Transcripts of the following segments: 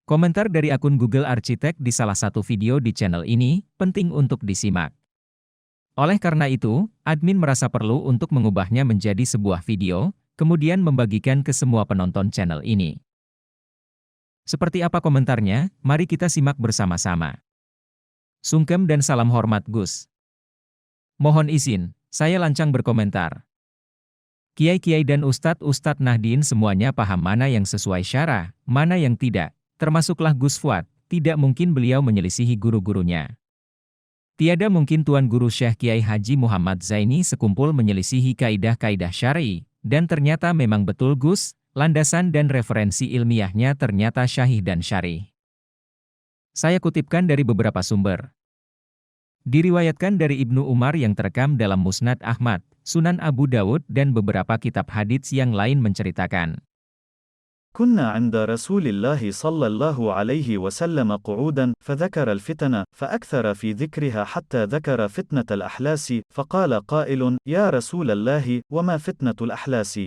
Komentar dari akun Google Architect di salah satu video di channel ini, penting untuk disimak. Oleh karena itu, admin merasa perlu untuk mengubahnya menjadi sebuah video, kemudian membagikan ke semua penonton channel ini. Seperti apa komentarnya? Mari kita simak bersama-sama. Sungkem dan salam hormat Gus. Mohon izin, saya lancang berkomentar. Kiai-kiai dan ustadz-ustadz Nahdien semuanya paham mana yang sesuai syara, mana yang tidak. Termasuklah Gus Fuad, tidak mungkin beliau menyelisihi guru-gurunya. Tiada mungkin Tuan Guru Syekh Kiai Haji Muhammad Zaini sekumpul menyelisihi kaidah-kaidah syar'i, dan ternyata memang betul Gus, landasan dan referensi ilmiahnya ternyata syahih dan syar'i. Saya kutipkan dari beberapa sumber. Diriwayatkan dari Ibnu Umar yang terekam dalam Musnad Ahmad, Sunan Abu Dawud dan beberapa kitab hadits yang lain menceritakan. كنا عند رسول الله صلى الله عليه وسلم قعودا فذكر الفتن فأكثر في ذكرها حتى ذكر فتنة الأحلاس فقال قائل يا رسول الله وما فتنة الأحلاس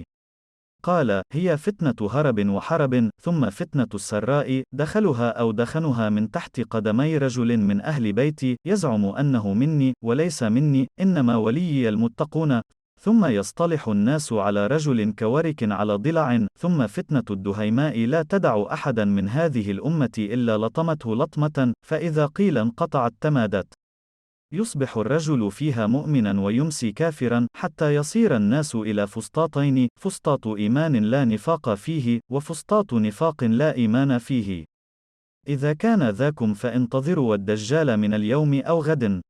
قال هي فتنة هرب وحرب ثم فتنة السراء دخلها أو دخنها من تحت قدمي رجل من أهل بيتي يزعم أنه مني وليس مني إنما وليي المتقون ثم يصطلح الناس على رجل كورك على ضلع ثم فتنة الدهيماء لا تدع أحدا من هذه الأمة إلا لطمته لطمة فإذا قيل انقطعت تمادت يصبح الرجل فيها مؤمنا ويمسي كافرا حتى يصير الناس إلى فسطاطين فسطاط إيمان لا نفاق فيه وفسطاط نفاق لا إيمان فيه إذا كان ذاكم فانتظروا الدجال من اليوم أو غد.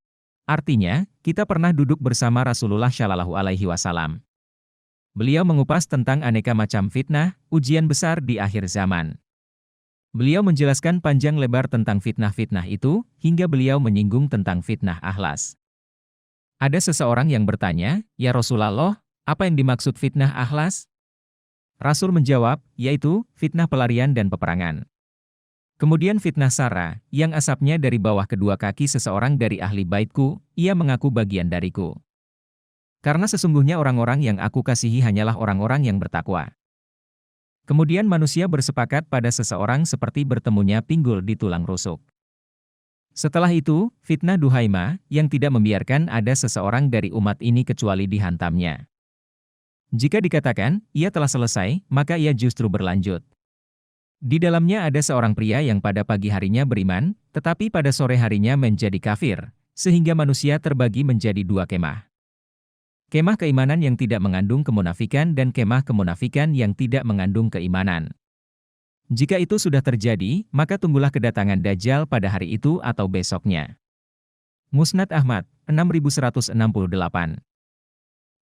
Artinya, kita pernah duduk bersama Rasulullah Shallallahu Alaihi Wasallam. Beliau mengupas tentang aneka macam fitnah, ujian besar di akhir zaman. Beliau menjelaskan panjang lebar tentang fitnah-fitnah itu, hingga beliau menyinggung tentang fitnah akhlas. Ada seseorang yang bertanya, "Ya Rasulullah, apa yang dimaksud fitnah akhlas?" Rasul menjawab, yaitu, fitnah pelarian dan peperangan. Kemudian fitnah sara, yang asapnya dari bawah kedua kaki seseorang dari ahli baitku, ia mengaku bagian dariku. Karena sesungguhnya orang-orang yang aku kasihi hanyalah orang-orang yang bertakwa. Kemudian manusia bersepakat pada seseorang seperti bertemunya pinggul di tulang rusuk. Setelah itu, fitnah duhaima, yang tidak membiarkan ada seseorang dari umat ini kecuali dihantamnya. Jika dikatakan, ia telah selesai, maka ia justru berlanjut. Di dalamnya ada seorang pria yang pada pagi harinya beriman, tetapi pada sore harinya menjadi kafir, sehingga manusia terbagi menjadi dua kemah. Kemah keimanan yang tidak mengandung kemunafikan dan kemah kemunafikan yang tidak mengandung keimanan. Jika itu sudah terjadi, maka tunggulah kedatangan Dajjal pada hari itu atau besoknya. Musnad Ahmad, 6168.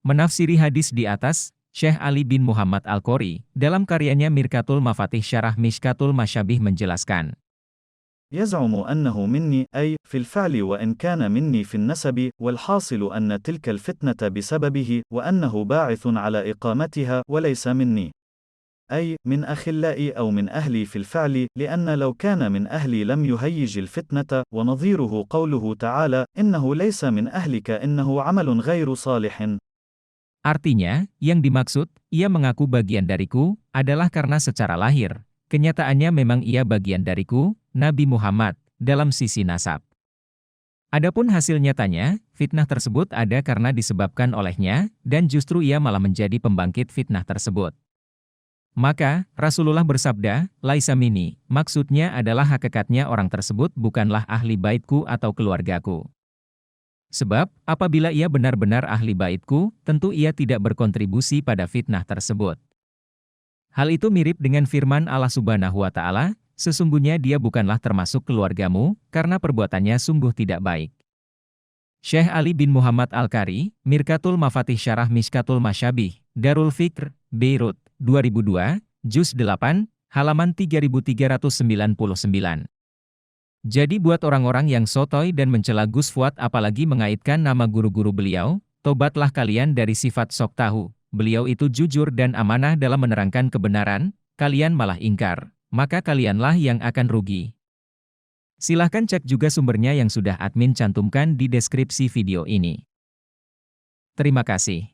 Menafsiri hadis di atas, Syekh Ali bin Muhammad Al-Qori, dalam karyanya Mirkatul Mafatih Syarah Mishkatul Masyabih menjelaskan. يزعم أنه مني أي في الفعل وإن كان مني في النسب والحاصل أن تلك الفتنة بسببه وأنه باعث على إقامتها وليس مني أي من أخلائي أو من أهلي في الفعل لأن لو كان من أهلي لم يهيج الفتنة ونظيره قوله تعالى إنه ليس من أهلك إنه عمل غير صالح. Artinya, yang dimaksud, ia mengaku bagian dariku, adalah karena secara lahir, kenyataannya memang ia bagian dariku, Nabi Muhammad, dalam sisi nasab. Adapun hasil nyatanya, fitnah tersebut ada karena disebabkan olehnya, dan justru ia malah menjadi pembangkit fitnah tersebut. Maka, Rasulullah bersabda, laisa minni, maksudnya adalah hakikatnya orang tersebut bukanlah ahli baitku atau keluargaku. Sebab, apabila ia benar-benar ahli baitku, tentu ia tidak berkontribusi pada fitnah tersebut. Hal itu mirip dengan firman Allah Subhanahu wa Ta'ala, sesungguhnya dia bukanlah termasuk keluargamu, karena perbuatannya sungguh tidak baik. Syekh Ali bin Muhammad Al-Qari, Mirkatul Mafatih Syarah Mishkatul Masyabih, Darul Fikr, Beirut, 2002, Juz 8, halaman 3399. Jadi buat orang-orang yang sotoy dan mencela Gus Fuad apalagi mengaitkan nama guru-guru beliau, tobatlah kalian dari sifat sok tahu. Beliau itu jujur dan amanah dalam menerangkan kebenaran, kalian malah ingkar, maka kalianlah yang akan rugi. Silahkan cek juga sumbernya yang sudah admin cantumkan di deskripsi video ini. Terima kasih.